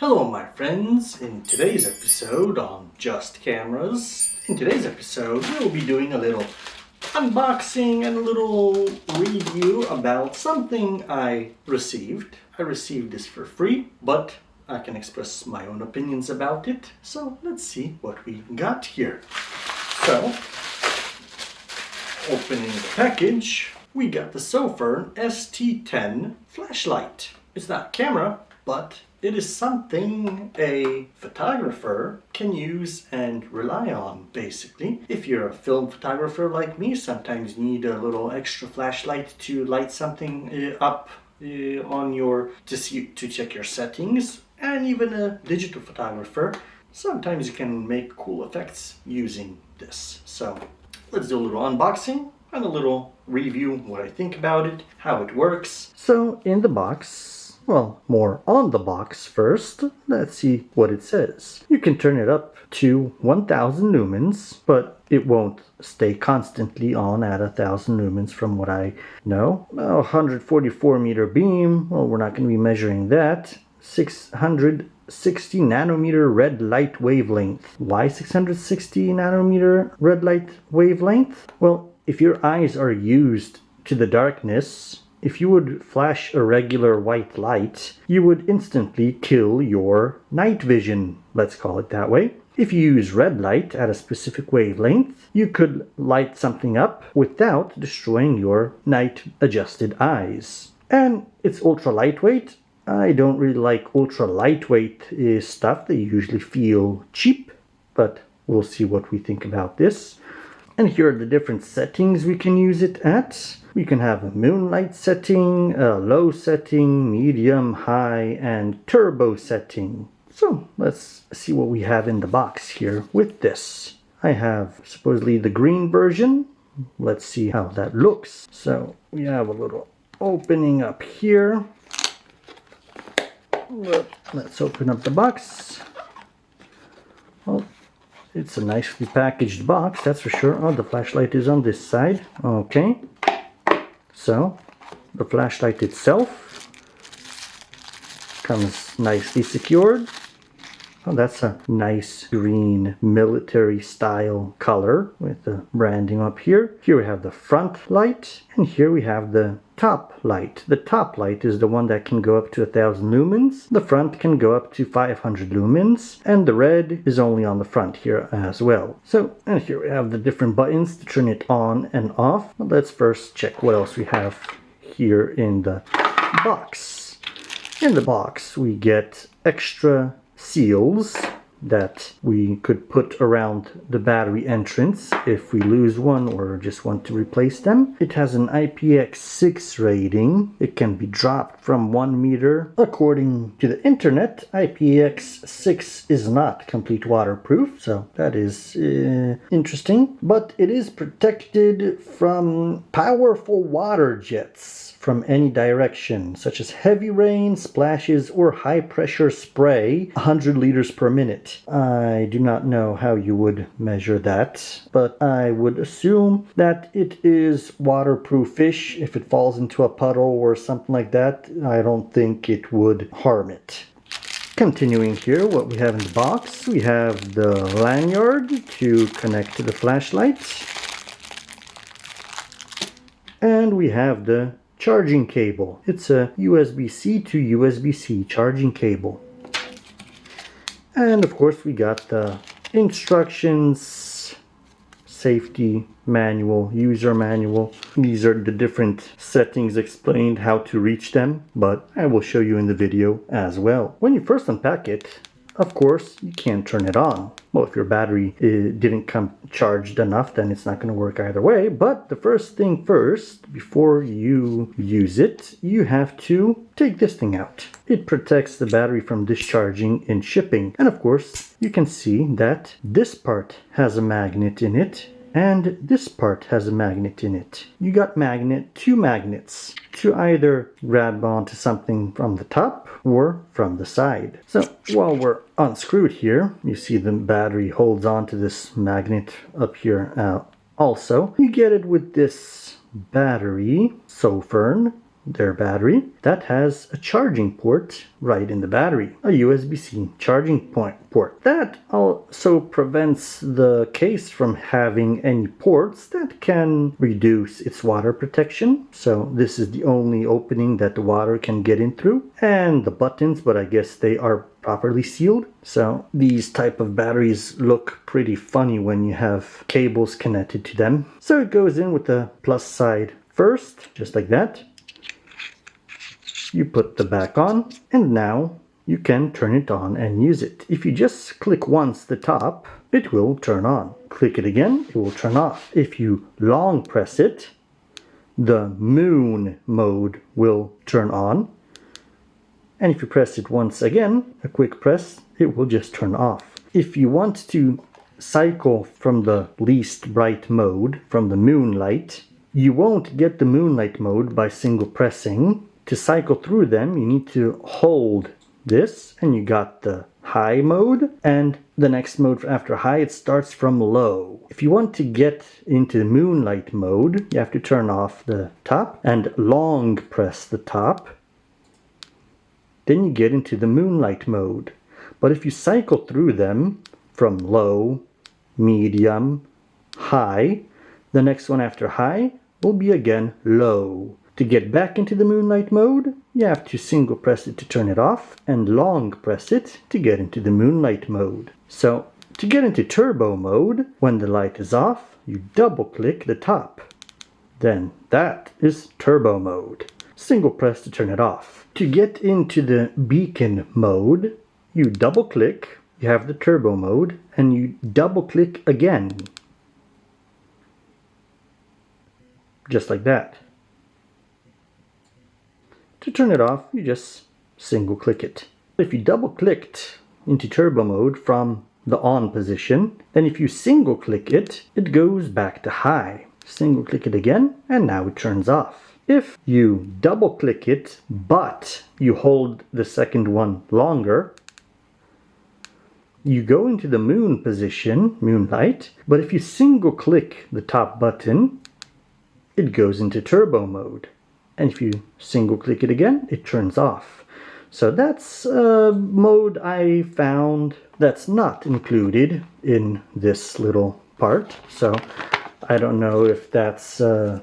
Hello my friends, in today's episode on Just Cameras, we'll be doing a little unboxing and a little review about something I received. I received this for free, but I can express my own opinions about it. So let's see what we got here. So, opening the package, we got the Sofirn ST10 flashlight. It's not a camera, but it is something a photographer can use and rely on, basically. If you're a film photographer like me, sometimes you need a little extra flashlight to light something up to check your settings. And even a digital photographer, sometimes you can make cool effects using this. So let's do a little unboxing and a little review, what I think about it, how it works. So in the box, well, more on the box first. Let's see what it says. You can turn it up to 1000 lumens, but it won't stay constantly on at 1000 lumens from what I know. 144 meter beam, well, we're not going to be measuring that. 660 nanometer red light wavelength. Why 660 nanometer red light wavelength? Well, if your eyes are used to the darkness, if you would flash a regular white light, you would instantly kill your night vision, let's call it that way. If you use red light at a specific wavelength, you could light something up without destroying your night adjusted eyes. And it's ultra lightweight. I don't really like ultra lightweight stuff. They usually feel cheap, but we'll see what we think about this. And here are the different settings we can use it at. We can have a moonlight setting, a low setting, medium, high, and turbo setting. So let's see what we have in the box here with this. I have supposedly the green version. Let's see how that looks. So we have a little opening up here. Let's open up the box. Well, it's a nicely packaged box, that's for sure. Oh, the flashlight is on this side. Okay. So, the flashlight itself comes nicely secured. Oh, that's a nice green military style color with the branding up here. Here we have the front light, and here we have the top light. The top light is the one that can go up to 1000 lumens. The front can go up to 500 lumens, and the red is only on the front here as well. So, and here we have the different buttons to turn it on and off. Well, let's first check what else we have here in the box. In the box we get extra seals that we could put around the battery entrance if we lose one or just want to replace them. It has an IPX6 rating. It can be dropped from 1 meter. According to the internet, IPX6 is not complete waterproof, so that is interesting. But it is protected from powerful water jets from any direction, such as heavy rain, splashes, or high pressure spray, 100 liters per minute. I do not know how you would measure that, but I would assume that it is waterproof-ish. If it falls into a puddle or something like that, I don't think it would harm it. Continuing here, what we have in the box, we have the lanyard to connect to the flashlight. And we have the charging cable. It's a USB-C to USB-C charging cable. And of course we got the instructions, safety manual, user manual. These are the different settings explained how to reach them, but I will show you in the video as well. When you first unpack it, of course, you can't turn it on. Well, if your battery didn't come charged enough, then it's not going to work either way. But the first thing first, before you use it, you have to take this thing out. It protects the battery from discharging in shipping. And of course, you can see that this part has a magnet in it, and this part has a magnet in it. You got two magnets to either grab onto something from the top or from the side. So while we're unscrewed here, you see the battery holds on to this magnet up here also. You get it with this battery, Sofirn their battery that has a charging port right in the battery, a USB-C charging port. That also prevents the case from having any ports that can reduce its water protection. So this is the only opening that the water can get in through. And the buttons, but I guess they are properly sealed. So these type of batteries look pretty funny when you have cables connected to them. So it goes in with the plus side first, just like that. You put the back on, and now you can turn it on and use it. If you just click once the top, it will turn on. Click it again, it will turn off. If you long press it, the moon mode will turn on. And if you press it once again, a quick press, it will just turn off. If you want to cycle from the least bright mode, from the moonlight, you won't get the moonlight mode by single pressing. To cycle through them, you need to hold this, and you got the high mode, and the next mode after high, it starts from low. If you want to get into the moonlight mode, you have to turn off the top and long press the top. Then you get into the moonlight mode. But if you cycle through them from low, medium, high, the next one after high will be again low. To get back into the moonlight mode, you have to single press it to turn it off and long press it to get into the moonlight mode. So to get into turbo mode, when the light is off, you double click the top. Then that is turbo mode. Single press to turn it off. To get into the beacon mode, you double click, you have the turbo mode, and you double click again. Just like that. To turn it off, you just single click it. If you double clicked into turbo mode from the on position, then if you single click it, it goes back to high. Single click it again, and now it turns off. If you double click it, but you hold the second one longer, you go into the moon position, moonlight, but if you single click the top button, it goes into turbo mode. And if you single click it again, it turns off. So that's a mode I found that's not included in this little part. So I don't know if that's a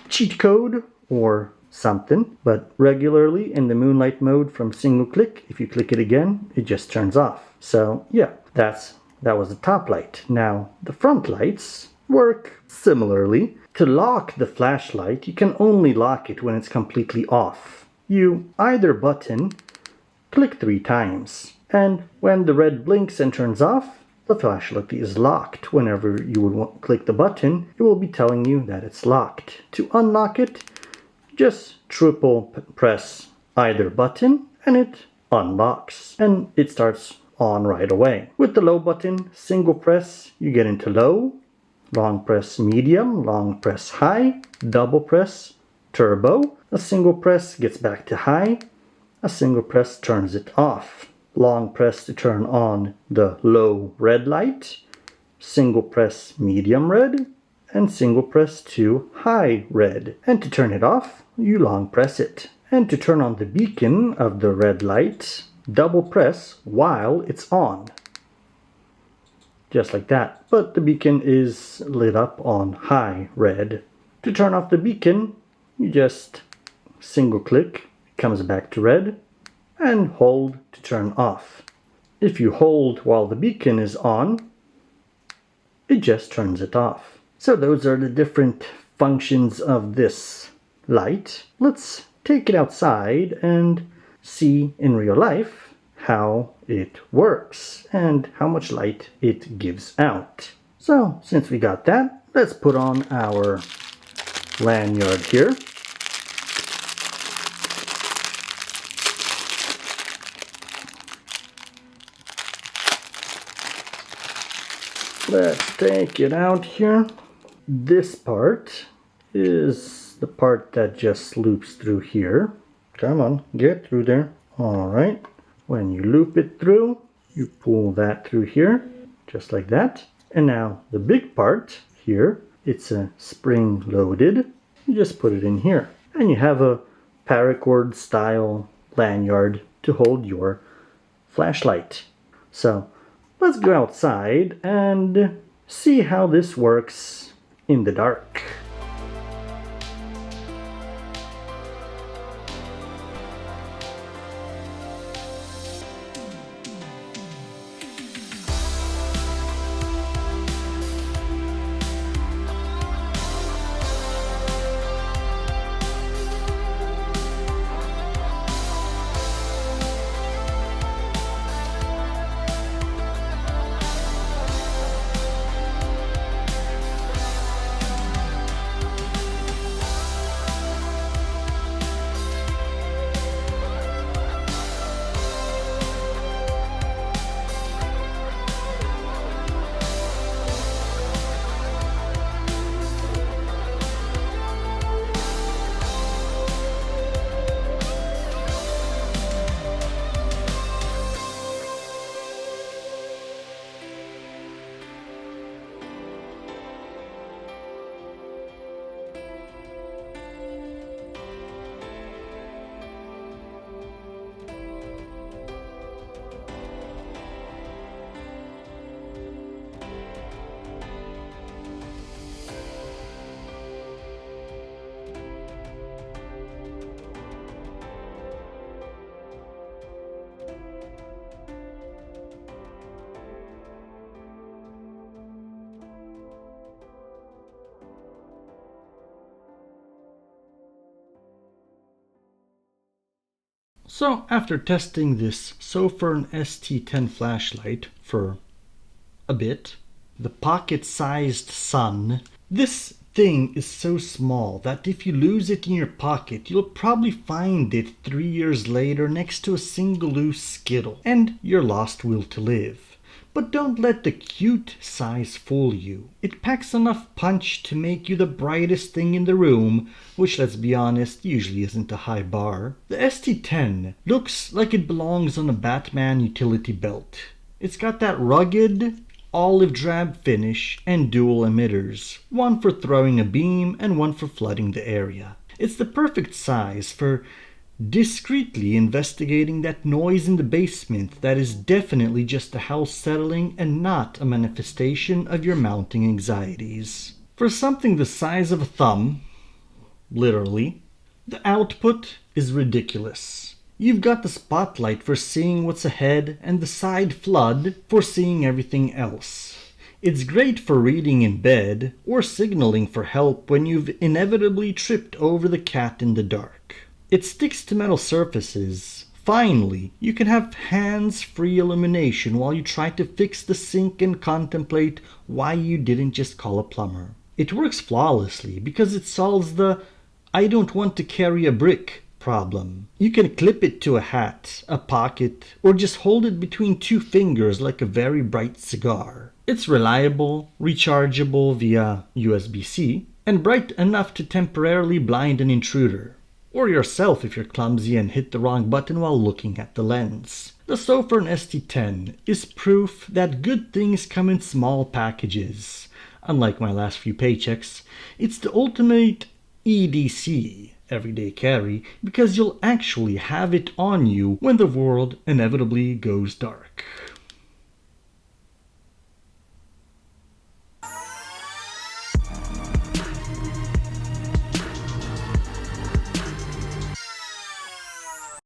cheat code or something, but regularly in the moonlight mode from single click, if you click it again, it just turns off. So yeah, that was the top light. Now the front lights work similarly. To lock the flashlight, you can only lock it when it's completely off. You either button, click 3 times, and when the red blinks and turns off, the flashlight is locked. Whenever you would click the button, it will be telling you that it's locked. To unlock it, just triple press either button and it unlocks, and it starts on right away. With the low button, single press, you get into low. Long press medium, long press high, double press turbo, a single press gets back to high, a single press turns it off. Long press to turn on the low red light, single press medium red, and single press to high red. And to turn it off, you long press it. And to turn on the beacon of the red light, double press while it's on. Just like that, but the beacon is lit up on high red. To turn off the beacon, you just single click, it comes back to red, and hold to turn off. If you hold while the beacon is on, it just turns it off. So those are the different functions of this light. Let's take it outside and see in real life how it works and how much light it gives out. So since we got that, let's put on our lanyard here. Let's take it out here. This part is the part that just loops through here. Come on, get through there. All right. When you loop it through, you pull that through here, just like that. And now the big part here, it's a spring loaded. You just put it in here. And you have a paracord style lanyard to hold your flashlight. So let's go outside and see how this works in the dark. So after testing this Sofirn ST10 flashlight for a bit, the pocket-sized sun, this thing is so small that if you lose it in your pocket, you'll probably find it 3 years later next to a single loose Skittle, and your lost will to live. But don't let the cute size fool you. It packs enough punch to make you the brightest thing in the room, which, let's be honest, usually isn't a high bar. The ST10 looks like it belongs on a Batman utility belt. It's got that rugged, olive drab finish and dual emitters, one for throwing a beam and one for flooding the area. It's the perfect size for discreetly investigating that noise in the basement that is definitely just the house settling and not a manifestation of your mounting anxieties. For something the size of a thumb, literally, the output is ridiculous. You've got the spotlight for seeing what's ahead and the side flood for seeing everything else. It's great for reading in bed or signaling for help when you've inevitably tripped over the cat in the dark. It sticks to metal surfaces. Finally, you can have hands-free illumination while you try to fix the sink and contemplate why you didn't just call a plumber. It works flawlessly because it solves the "I don't want to carry a brick" problem. You can clip it to a hat, a pocket, or just hold it between two fingers like a very bright cigar. It's reliable, rechargeable via USB-C, and bright enough to temporarily blind an intruder. Or yourself if you're clumsy and hit the wrong button while looking at the lens. The Sofirn ST10 is proof that good things come in small packages. Unlike my last few paychecks, it's the ultimate EDC, everyday carry, because you'll actually have it on you when the world inevitably goes dark.